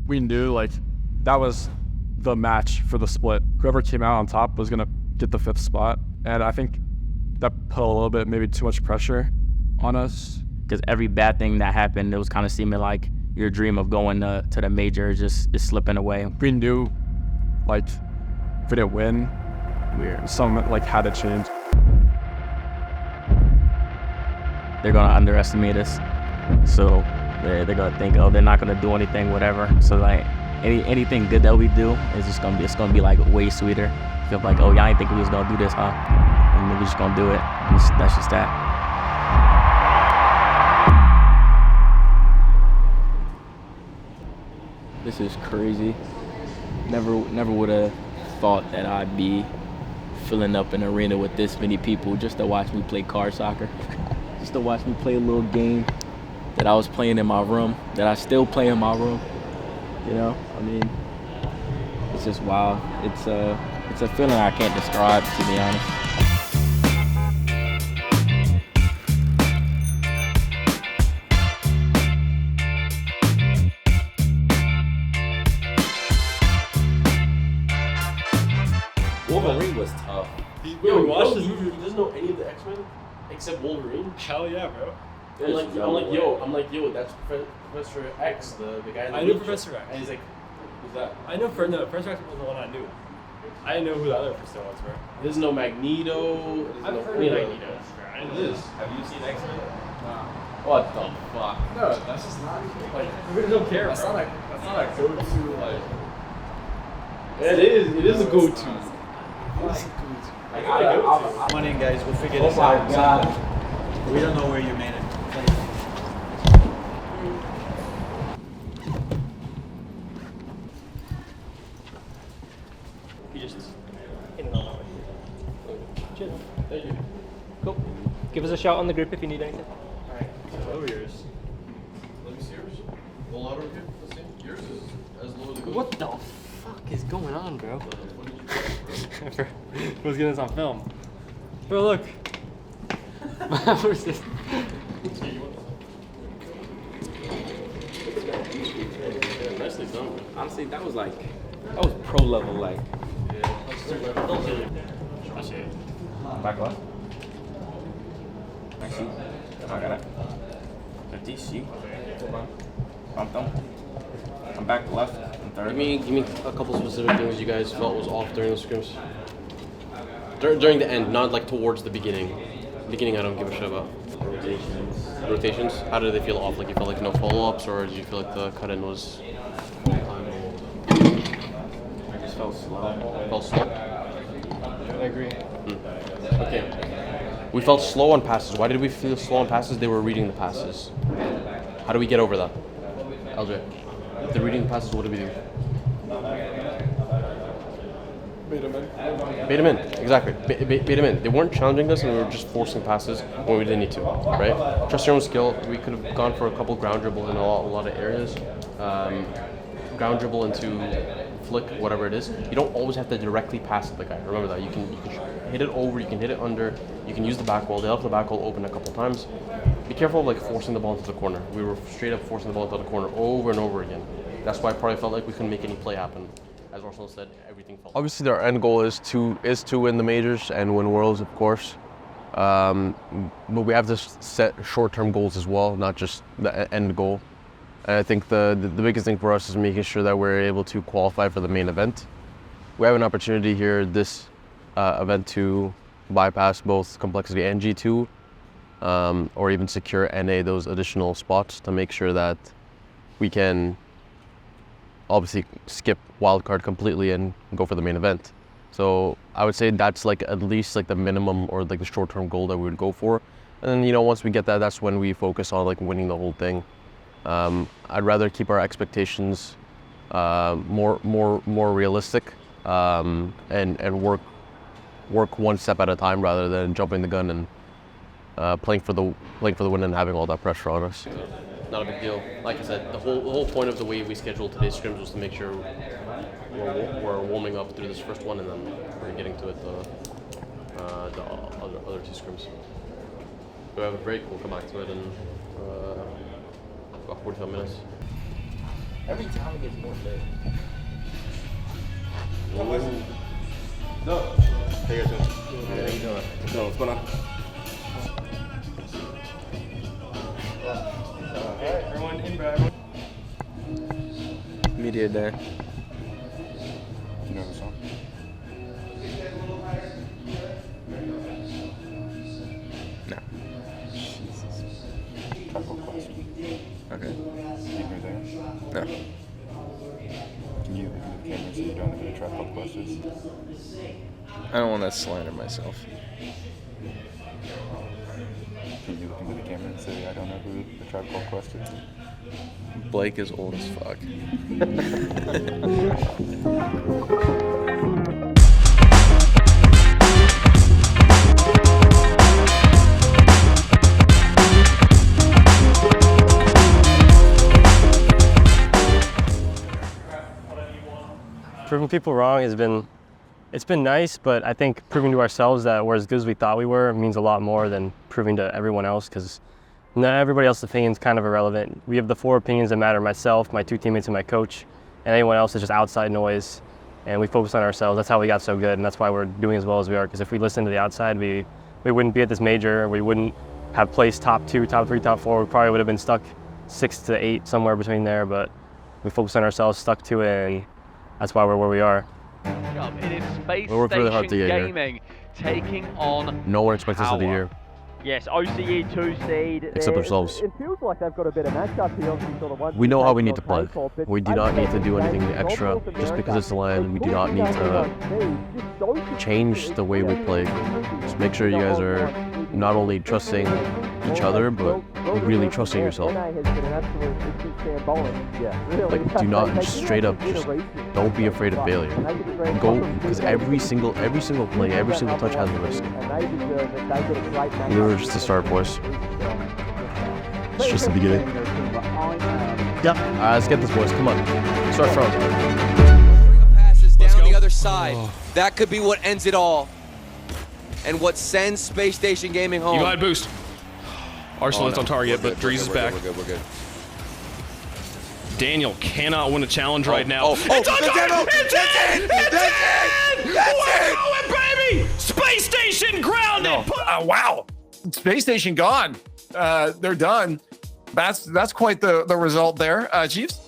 We knew like that was the match for the split. Whoever came out on top was gonna get the 5th spot, and I think that put a little bit, maybe too much pressure on us. Because every bad thing that happened, it was kind of seeming like your dream of going to the major just is slipping away. We knew, like, if we didn't win, something like had to change. They're gonna underestimate us, so they're gonna think, oh, they're not gonna do anything, whatever. So like anything good that we do is just gonna be like way sweeter. Feel like, oh, y'all ain't think we was gonna do this, huh? And we're just gonna do it. That's just that. This is crazy. Never would have thought that I'd be filling up an arena with this many people just to watch me play car soccer. Just to watch me play a little game that I was playing in my room, that I still play in my room. You know, I mean, it's just wild. It's a feeling I can't describe, to be honest. Wolverine was tough. Yo, we watched this movie. He doesn't know any of the X-Men except Wolverine. Hell yeah, bro. I'm like, yo, that's Professor X, the guy. I knew Professor X. And he's like, who's that? I know Professor X was the one I knew. I didn't know who the other person was, bro. There's no Magneto. I've heard of Magneto. It is. Have you seen X-Men? What the fuck? No, that's just not like. We don't care, That's bro. not a go-to like. It is a go-to. I gotta go. Come on in, guys. We'll figure this out. God. We don't know where you made it. You just in and out. Chill. Thank you. Cool. Give us a shout on the group if you need anything. Alright. Oh, yours. Let me see yours. The louder here. Let's see. Yours is as low as it goes. What the fuck is going on, bro? Who's getting this on film? Bro, look. Where's this? Nicely done. Honestly, that was pro level, like. Back left. I see. I got it. 50, see. Bump them. I'm back left and third. Give me a couple specific things you guys felt was off during the scrims. During the end, not like towards the beginning. Beginning, I don't give a shit about. Rotations. How did they feel off? Like you felt like no follow-ups, or did you feel like the cut-in was? I just felt slow. Felt slow. I agree. Okay. We felt slow on passes. Why did we feel slow on passes? They were reading the passes. How do we get over that? LJ. If they're reading the passes, what do we do? Bait them in. Bait them in, exactly. Bait them in. They weren't challenging us, and we were just forcing passes when we didn't need to, right? Trust your own skill. We could have gone for a couple ground dribbles in a lot of areas. Ground dribble into flick, whatever it is. You don't always have to directly pass it the guy. Remember that. You can hit it over, you can hit it under, you can use the back wall. They left the back wall open a couple times. Be careful of like forcing the ball into the corner. We were straight up forcing the ball into the corner over and over again. That's why I probably felt like we couldn't make any play happen. As Arsenal said, everything felt. Obviously, our end goal is to win the majors and win Worlds, of course. But we have to set short-term goals as well, not just the end goal. And I think the biggest thing for us is making sure that we're able to qualify for the main event. We have an opportunity here this event to bypass both complexity and G2, or even secure NA those additional spots to make sure that we can obviously skip wildcard completely and go for the main event. So I would say that's like at least like the minimum or like the short-term goal that we would go for. And then, once we get that, that's when we focus on like winning the whole thing. I'd rather keep our expectations more realistic and work one step at a time rather than jumping the gun and playing for the win and having all that pressure on us. Not a big deal. Like I said, the whole point of the way we scheduled today's scrims was to make sure we're warming up through this first one, and then we're getting to it the other two scrims. We have a break. We'll come back to it in about 45 minutes. Every time it gets more lit. No. Hey guys, how you doing? No, what's going on? Okay, everyone inbound. Media day. You know the song? No. Jesus. Tribal Quest. Okay. You hear there? No. Can you look into the camera so you don't know what a Tribal Quest is? I don't want to slander myself. Can you look into the camera and say I don't know who the Tribe Called Quest is? Blake is old as fuck. Proving people wrong it's been nice, but I think proving to ourselves that we're as good as we thought we were means a lot more than proving to everyone else, because everybody else's opinion is kind of irrelevant. We have the 4 opinions that matter: myself, my 2 teammates, and my coach. And anyone else is just outside noise. And we focus on ourselves. That's how we got so good, and that's why we're doing as well as we are. Because if we listened to the outside, we wouldn't be at this major. We wouldn't have placed top 2, top 3, top 4. We probably would have been stuck 6 to 8, somewhere between there. But we focused on ourselves, stuck to it, and that's why we're where we are. It is Space We worked really hard to Station get here. Gaming taking on No one expects us of the Power. year. Yes, OCE 2 seed. Except ourselves. It feels like they've got a better matchup here. Obviously, sort of one We know how we need to on play. paper, but We do I not need think to do the anything game extra from North just because it's the America, land. We do not need to change the way we play. Just make sure you guys are not only trusting each other, but really trusting yourself. Like, do not just straight up, just don't be afraid of failure. Go, because every single play, every single touch has a risk. We were just the start, boys. It's just the beginning. Yep. Let's get this, boys. Come on. Start from. Passes down the other side. That could be what ends it all. And what sends Space Station Gaming home. You glide boost. Arsenal is on target, but Drees is back. We're good. Daniel cannot win a challenge right now. It's on target! That's it, baby! Space Station grounded! Wow. Space Station gone. They're done. That's quite the result there. Chiefs?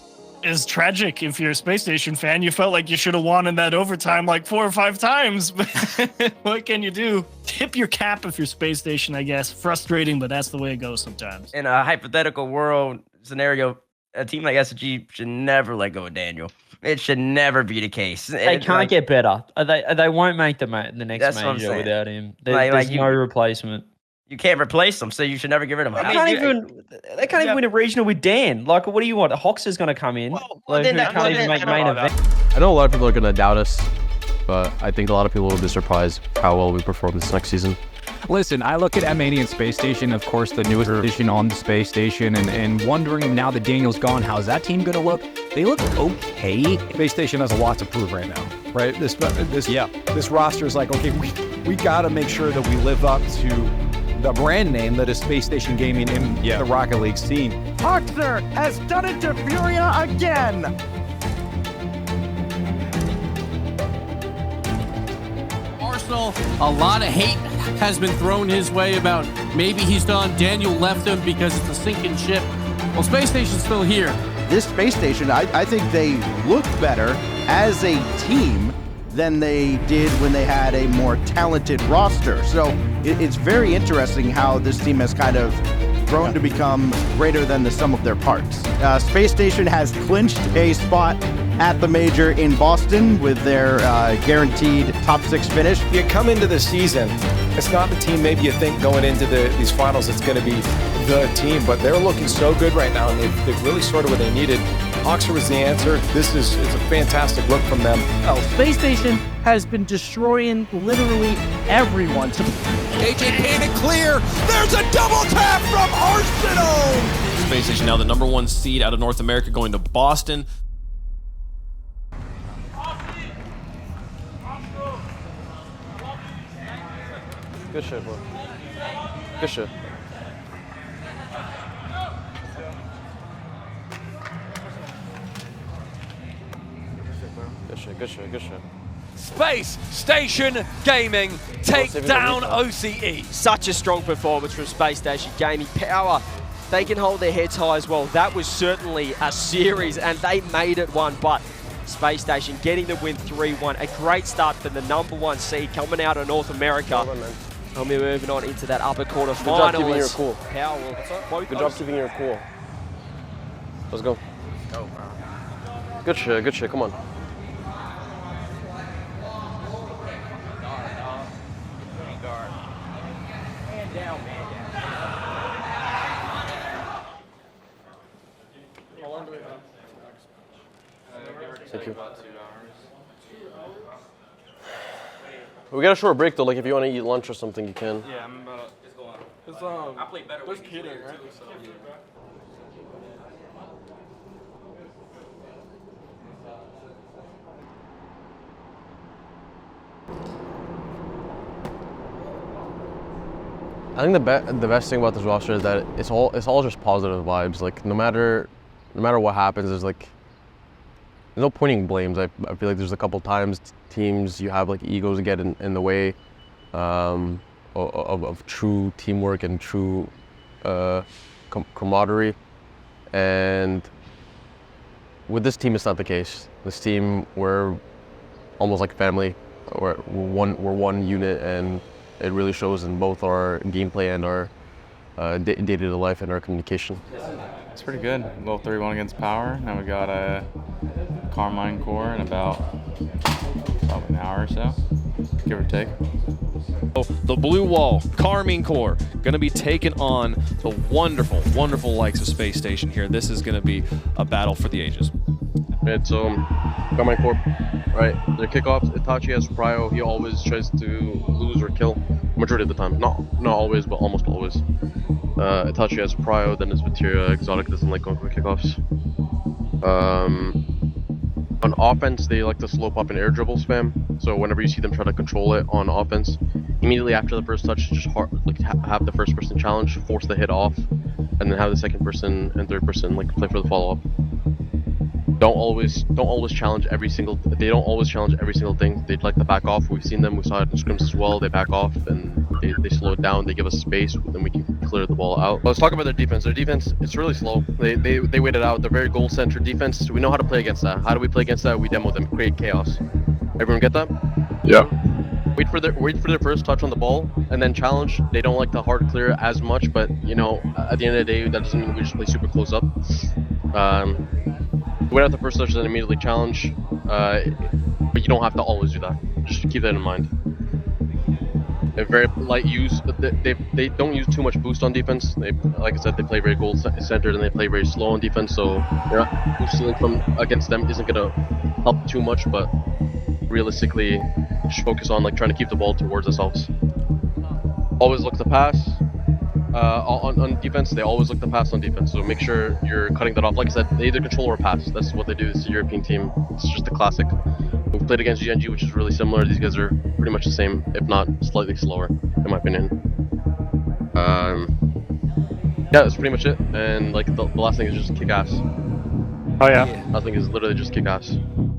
Is tragic. If you're a Space Station fan, you felt like you should have won in that overtime like 4 or 5 times. What can you do? Tip your cap if you're Space Station, I guess. Frustrating, but that's the way it goes sometimes. In a hypothetical world scenario, a team like SG should never let go of Daniel. It should never be the case. They can't get better. They won't make the next major without him. There's no replacement. You can't replace them, so you should never get rid of him. They can't even win a regional with Dan. Like, what do you want? Hox is going to come in. Can't even make main event. I know a lot of people are going to doubt us, but I think a lot of people will be surprised how well we perform this next season. Listen, I look at M80 and Space Station, of course, the newest addition on the Space Station, and wondering now that Daniel's gone, how's that team going to look? They look okay. Space Station has a lot to prove right now, right? This roster is like, okay, we got to make sure that we live up to the brand name that is Space Station Gaming in the Rocket League scene. Hoxer has done it to Furia again. Arsenal, a lot of hate has been thrown his way about maybe he's done. Daniel left him because it's a sinking ship. Well, Space Station's still here. This Space Station, I think they look better as a team than they did when they had a more talented roster. So it's very interesting how this team has kind of grown to become greater than the sum of their parts. Space Station has clinched a spot at the major in Boston with their guaranteed top 6 finish. You come into the season, it's not the team maybe you think going into these finals it's going to be the team, but they're looking so good right now, and they've really sorted what they needed. Hoxer was the answer. It's a fantastic look from them. Space Station has been destroying literally everyone. AJ painted clear. There's a double tap from Arsenal. Space Station now the #1 seed out of North America, going to Boston. Good shit, bro. Good shit. Good shit, good shit, good shit. Space Station Gaming take down OCE. Such a strong performance from Space Station Gaming. Power, they can hold their heads high as well. That was certainly a series, and they made it one, but Space Station getting the win 3-1. A great start for the #1 seed coming out of North America. And we're moving on into that upper quarter final. Good job keeping your cool. Power will Good job keeping your cool. Let's go. Good shit, come on. Thank you. We got a short break though, like if you want to eat lunch or something, you can. Yeah, I'm about to go on. I play better with catering, right? So. I think the best thing about this roster is that it's all just positive vibes. Like no matter what happens, there's no pointing blames. I feel like there's a couple times teams you have like egos get in the way of true teamwork and true camaraderie. And with this team, it's not the case. This team, we're almost like family. We're one unit, and it really shows in both our gameplay and our day-to-day life and our communication. It's pretty good. A little 3-1 against Power. Now we got a Carmine core in about probably an hour or so, give or take. The blue wall, Carmine Core, going to be taking on the wonderful, wonderful likes of Space Station here. This is going to be a battle for the ages. Right, so Carmine Core, right? Their kickoffs, Itachi has prio. He always tries to lose or kill, majority of the time. Not always, but almost always. Itachi has prio, then his Materia. Exotic doesn't like going for kickoffs. On offense, they like to slow pop and air dribble spam. So whenever you see them try to control it on offense, immediately after the first touch, just have the first person challenge, force the hit off, and then have the second person and third person like play for the follow up. Don't always challenge every single. They don't always challenge every single thing. They'd like to back off. We've seen them. We saw it in scrims as well. They back off and they slow it down. They give us space, then we can clear the ball out. Let's talk about their defense. Their defense, it's really slow. They wait it out. They're very goal-centered defense. We know how to play against that. How do we play against that? We demo them, create chaos. Everyone get that? Yeah. Wait for their first touch on the ball and then challenge. They don't like to hard clear as much, but you know, at the end of the day, that doesn't mean we just play super close up. Wait out the first touch and then immediately challenge, but you don't have to always do that. Just keep that in mind. They're very light use. They don't use too much boost on defense. They, like I said, they play very goal centered and they play very slow on defense. So boosting from against them isn't gonna help too much. But realistically, just focus on like trying to keep the ball towards ourselves. Always look to pass. On defense, they always look to pass on defense. So make sure you're cutting that off. Like I said, they either control or pass. That's what they do. It's a European team. It's just a classic. We've played against GNG, which is really similar. These guys are pretty much the same, if not slightly slower, in my opinion. Yeah, that's pretty much it. And like the last thing is just kick ass. Oh yeah. Last thing is literally just kick ass.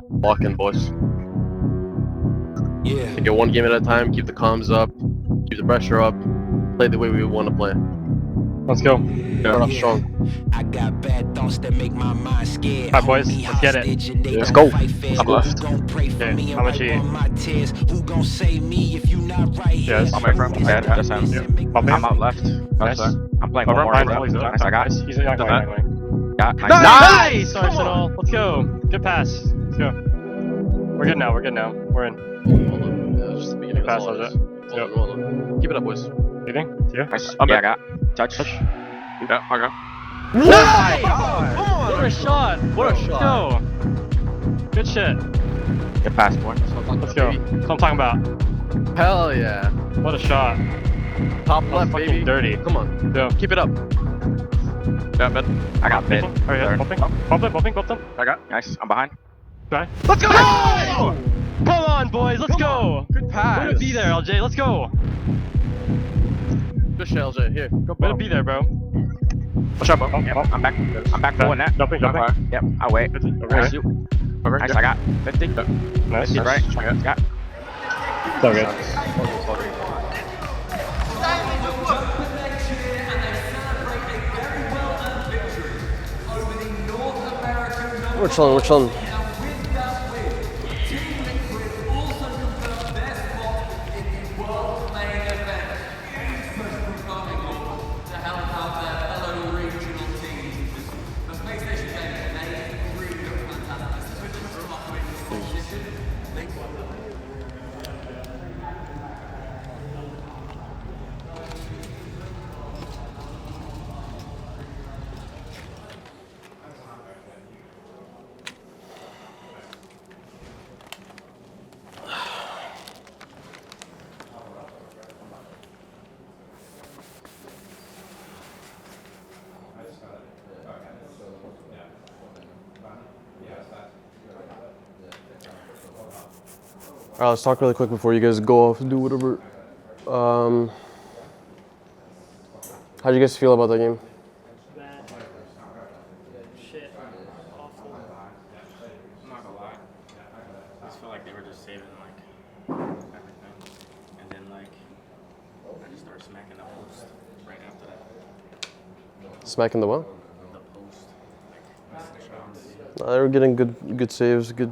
Lock in, boys. Yeah. Take it one game at a time. Keep the comms up. Keep the pressure up. Play the way we want to play. Let's go. Start off strong. I got bad thoughts that make my mind scared. All right, boys, let's get it. Let's go. I'm left. Okay, how much you eat? Who gon' save me if you not right here? Yes. I'm my friend. Yeah, that's him. I'm out left. Nice. I'm playing one more. Nice, I got it. He's not going. Yeah, Nice! Arsenal. Let's go. Good pass. Let's go. We're good now. We're in. That's just the beginning. Pass, That's all it is. Yep. Hold on. Keep it up, boys. Leaving? Yeah. Nice. Yeah, I got touch. Yeah, I got. Nice! What a shot! What a shot! Go. Good shit. Good pass, boy. Let's go. That's what I'm talking about. Hell yeah. What a shot. Top left, baby. Dirty. Come on. Go. Keep it up. Yeah, mid. I got mid. Oh yeah, bumping. Bump them. I got. Nice. I'm behind. Try. Let's go! Oh! Come on, boys. Let's go. Good pass. Way to be there, LJ. Let's go. Good shit, LJ. Here. Go Way to be there, bro. What's up, bro? Yep, I'm back. I'm back for that. Jumping. Yep, I wait. Nice you. Nice, I got 50. Nice. 50, right? Got. So good. We're chilling, we're chilling. All right, let's talk really quick before you guys go off and do whatever. How'd you guys feel about that game? Bad. Shit. Awful. I'm not gonna lie. I just feel like they were just saving like everything, and then like I just started smacking the post right after that. Smacking the what? The post, like missing shots. They were getting good saves, good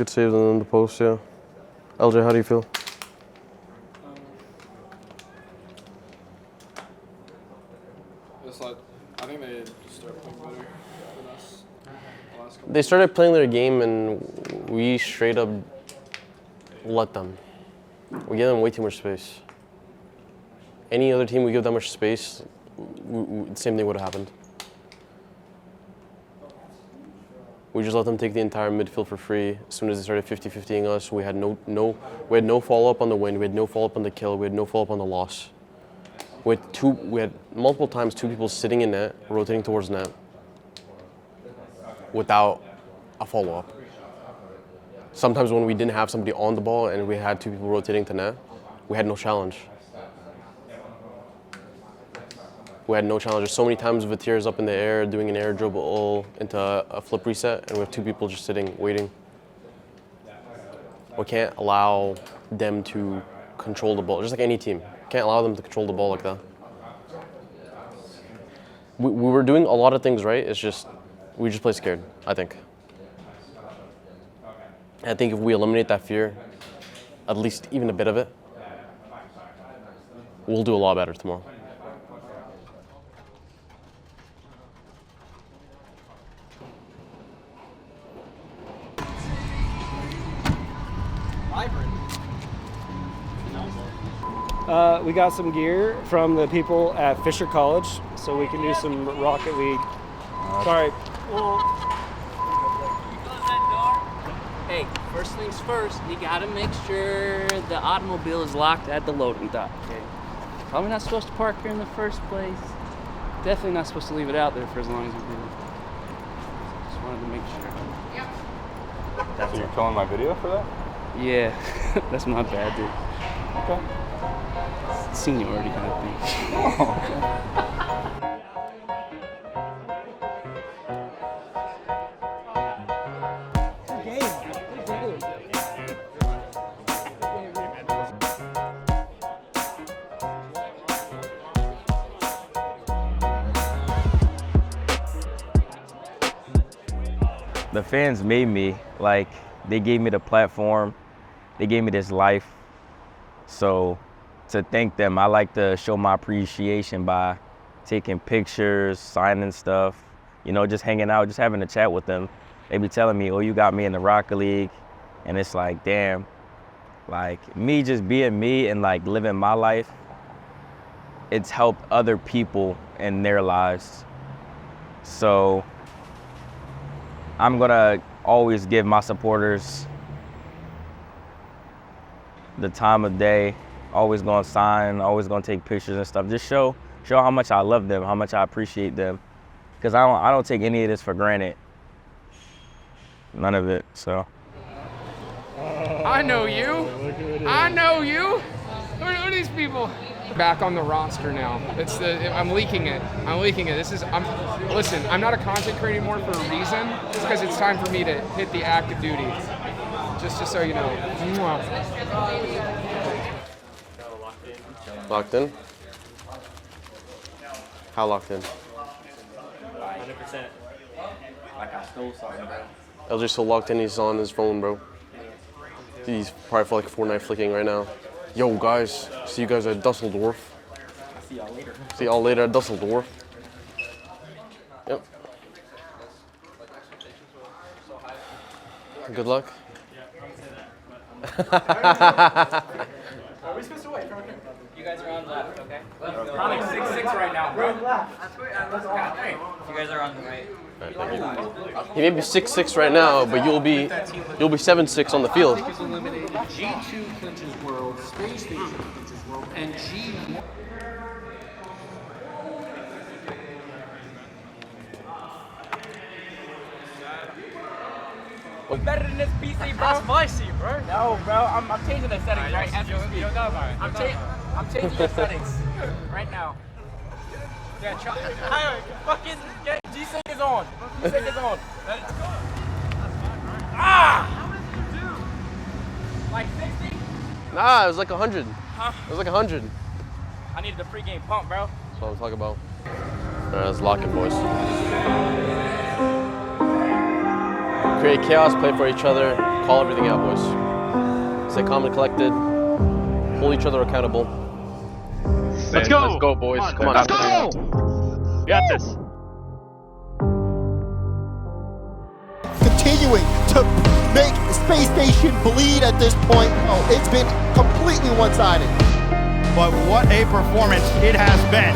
saves on the post, yeah. LJ, how do you feel? I think they just started playing better than us the last couple. They started playing their game and we straight up let them. We gave them way too much space. Any other team we give that much space, the same thing would have happened. We just let them take the entire midfield for free. As soon as they started 50-50ing us, we had no follow-up on the win, we had no follow-up on the kill, we had no follow-up on the loss. We had multiple times two people sitting in net, rotating towards net, without a follow-up. Sometimes when we didn't have somebody on the ball and we had two people rotating to net, we had no challenge. We had no challenge. There's so many times Vatir is up in the air doing an air dribble into a flip reset, and we have two people just sitting, waiting. We can't allow them to control the ball, just like any team. Can't allow them to control the ball like that. We were doing a lot of things right, it's just, we just play scared, I think. I think if we eliminate that fear, at least even a bit of it, we'll do a lot better tomorrow. We got some gear from the people at Fisher College, so we can do some Rocket League. Sorry. Hey, first things first, you gotta make sure the automobile is locked at the loading dock, okay? Probably not supposed to park here in the first place. Definitely not supposed to leave it out there for as long as you do. Just wanted to make sure. So you're killing my video for that? Yeah, that's my bad, dude. Okay. Seniority kind of thing. Oh, okay. The fans made me, like, they gave me the platform, they gave me this life. So to thank them, I like to show my appreciation by taking pictures, signing stuff, you know, just hanging out, just having a chat with them. They be telling me, oh, you got me in the Rocket League. And it's like, damn, like me just being me and like living my life, it's helped other people in their lives. So I'm gonna always give my supporters the time of day, always gonna sign, always gonna take pictures and stuff. Just show how much I love them, how much I appreciate them. Because I don't take any of this for granted. None of it, so. I know you. I know you. Who are these people? Back on the roster now. I'm leaking it. Listen, I'm not a content creator anymore for a reason. Just because it's time for me to hit the active duty. Just so you know. Locked in? How locked in? 100%. Like I stole something, bro. LJ's so locked in, he's on his phone, bro. He's probably for like Fortnite flicking right now. Yo, guys, see you guys at Dusseldorf. I'll see y'all later. See y'all later at Dusseldorf. Yep. Good luck. Are we supposed to wait? You guys are on left, okay? Chronic 6'6" right now, bro. You guys are on the right. He may be 6'6" right now, but you'll be 7'6" on the field. G2 clinches world, Space Station clinches world, and G1. We're better than this PC, bro. That's spicy, bro. No, bro. I'm changing the settings right as we speak. I'm changing the settings right now. Yeah, try. Fucking G-Sync is on. G-Sync is on. Let's go. Ah! Like 60? Nah, it was like 100. Huh? It was like 100. I needed the pregame pump, bro. That's what I'm talking about. Alright, let's lock in, boys. Create chaos, play for each other, call everything out, boys. Stay calm and collected. Hold each other accountable. Let's go! Let's go, boys. Come on. Let's go! We got this. Continuing to make Space Station bleed at this point. Oh, it's been completely one-sided. But what a performance it has been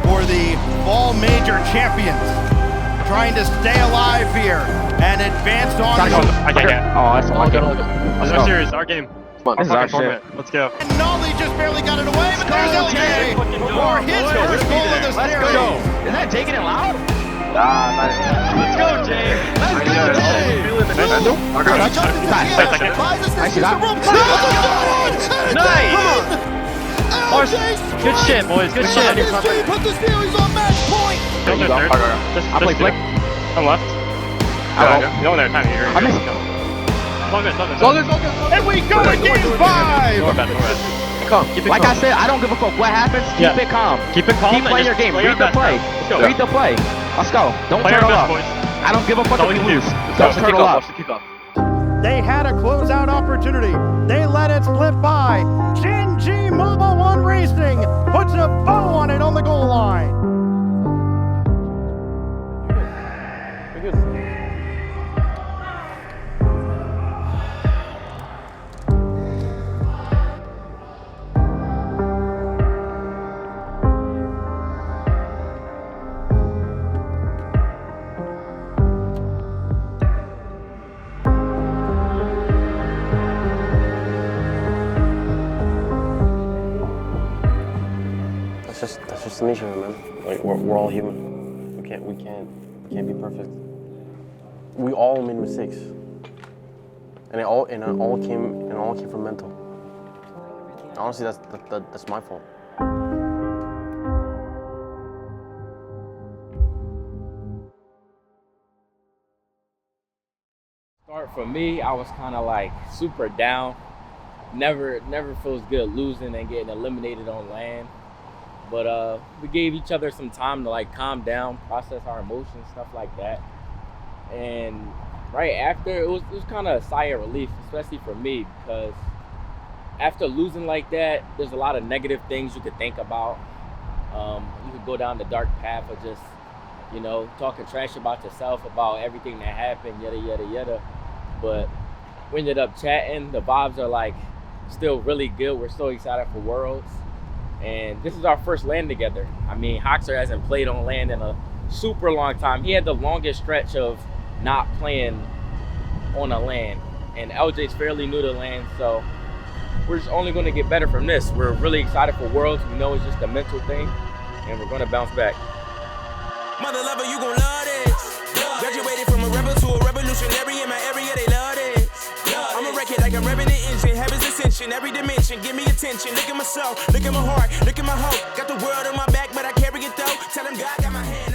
for the Fall Major champions. Trying to stay alive here and advance on. I can't. Oh, that's all good. Let's go. Serious, our game. Come on, this is our shit. Let's go. And Nolly just barely got it away, but there's LJ for his first goal of the series. Is that taking it loud? Nah, let's go, Jay. Let's go, Jay. Nice. Good shit, boys. Good shit. Put the series on match point. I play Flick. I'm left. You know they're trying to hear. I missed him. And we go to game 5. Calm. Keep it like calm. I said, I don't give a fuck what happens. Keep it calm. Keep it calm. Keep playing your game. Read the play. Read the play. Let's go. Don't turtle up. I don't give a fuck if we lose. Don't turtle up. They had a closeout opportunity. They let it slip by. Shinji Mobile One Racing puts a bow on it on the goal line. That's just the nature of it, man. Like we're all human. We can't be perfect. We all made mistakes, and it all came from mental. Honestly, that's my fault. Start for me, I was kind of like super down. Never feels good losing and getting eliminated on land. But we gave each other some time to like calm down, process our emotions, stuff like that. And right after, it was kind of a sigh of relief, especially for me, because after losing like that, there's a lot of negative things you could think about. You could go down the dark path of just, talking trash about yourself, about everything that happened, yada, yada, yada. But we ended up chatting. The vibes are like still really good. We're so excited for Worlds. And this is our first LAN together. I mean, Hoxer hasn't played on LAN in a super long time. He had the longest stretch of not playing on a LAN. And LJ's fairly new to LAN, so we're just only going to get better from this. We're really excited for Worlds. We know it's just a mental thing, and we're going to bounce back. Mother lover, you gon' love this. Graduated from a rebel to a revolutionary in my area, they love this. I'm a wreck it like I'm revving the engine, heaven's ascension. ascension, every dimension, give me attention. Look at my soul, look at my heart, look at my hope. Got the world on my back, but I carry it though. Tell them God got my hand.